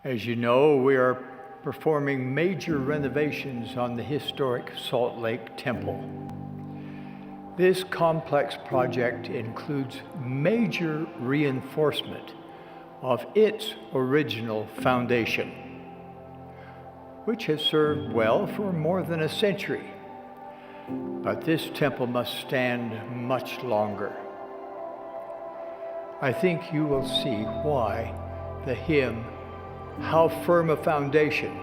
As you know, we are performing major renovations on the historic Salt Lake Temple. This complex project includes major reinforcement of its original foundation, which has served well for more than a century. But this temple must stand much longer. I think you will see why the hymn, "How Firm a Foundation,"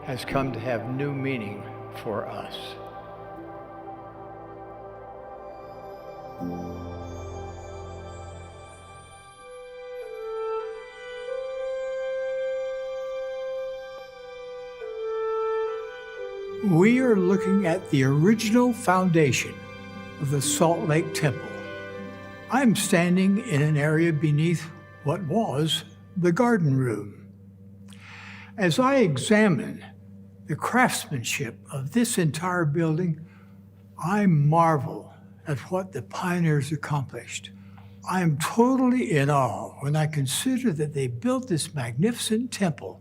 has come to have new meaning for us. We are looking at the original foundation of the Salt Lake Temple. I'm standing in an area beneath what was the garden room. As I examine the craftsmanship of this entire building, I marvel at what the pioneers accomplished. I am totally in awe when I consider that they built this magnificent temple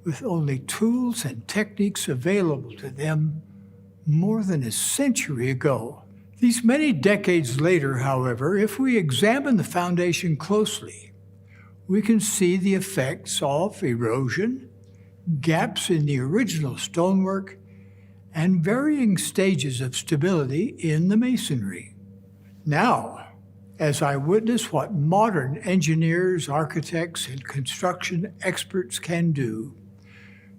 with only tools and techniques available to them more than a century ago. These many decades later, however, if we examine the foundation closely, we can see the effects of erosion, gaps in the original stonework, and varying stages of stability in the masonry. Now, as I witness what modern engineers, architects, and construction experts can do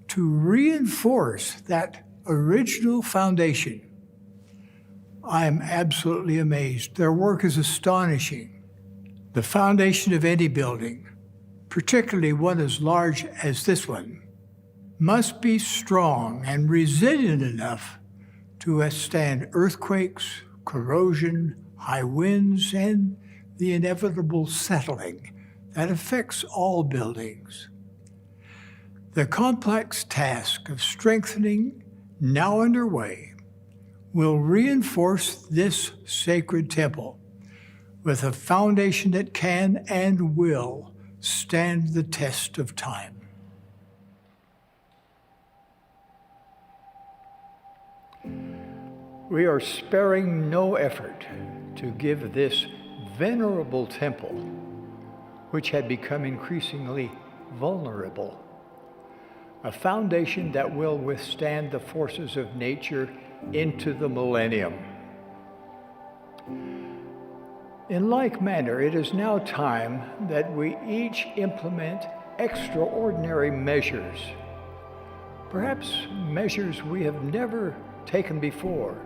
to reinforce that original foundation, I am absolutely amazed. Their work is astonishing. The foundation of any building, particularly one as large as this one, must be strong and resilient enough to withstand earthquakes, corrosion, high winds, and the inevitable settling that affects all buildings. The complex task of strengthening, now underway, will reinforce this sacred temple with a foundation that can and will stand the test of time. We are sparing no effort to give this venerable temple, which had become increasingly vulnerable, a foundation that will withstand the forces of nature into the millennium. In like manner, it is now time that we each implement extraordinary measures, perhaps measures we have never taken before,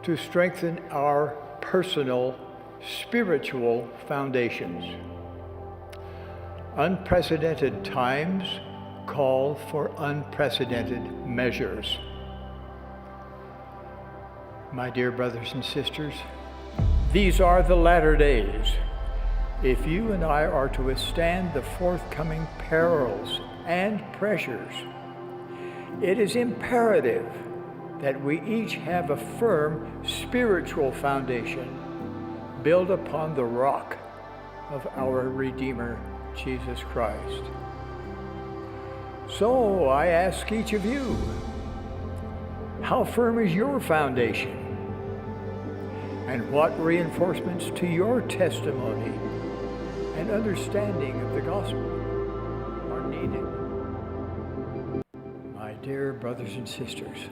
to strengthen our personal spiritual foundations. Unprecedented times call for unprecedented measures. My dear brothers and sisters, these are the latter days. If you and I are to withstand the forthcoming perils and pressures, it is imperative that we each have a firm spiritual foundation built upon the rock of our Redeemer, Jesus Christ. So I ask each of you, how firm is your foundation? And what reinforcements to your testimony and understanding of the gospel are needed? My dear brothers and sisters,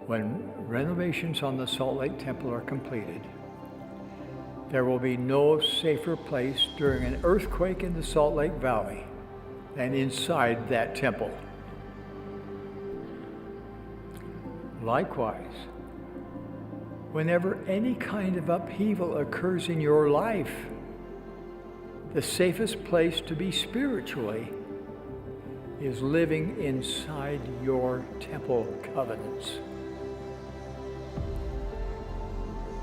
when renovations on the Salt Lake Temple are completed, there will be no safer place during an earthquake in the Salt Lake Valley than inside that temple. Likewise, whenever any kind of upheaval occurs in your life, the safest place to be spiritually is living inside your temple covenants.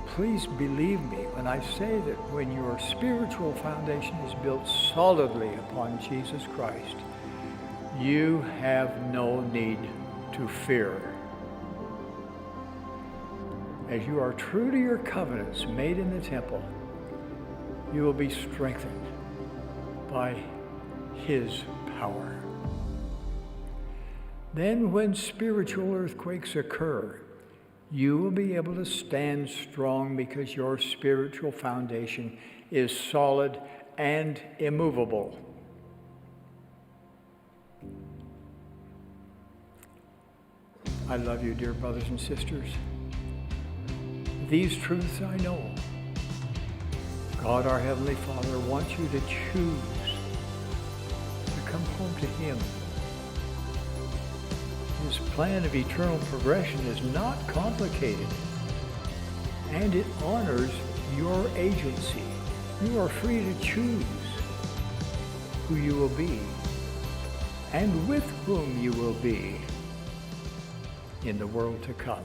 Please believe me when I say that when your spiritual foundation is built solidly upon Jesus Christ, you have no need to fear. As you are true to your covenants made in the temple, you will be strengthened by His power. Then when spiritual earthquakes occur, you will be able to stand strong because your spiritual foundation is solid and immovable. I love you, dear brothers and sisters. These truths I know. God, our Heavenly Father, wants you to choose to come home to Him. His plan of eternal progression is not complicated, and it honors your agency. You are free to choose who you will be and with whom you will be in the world to come.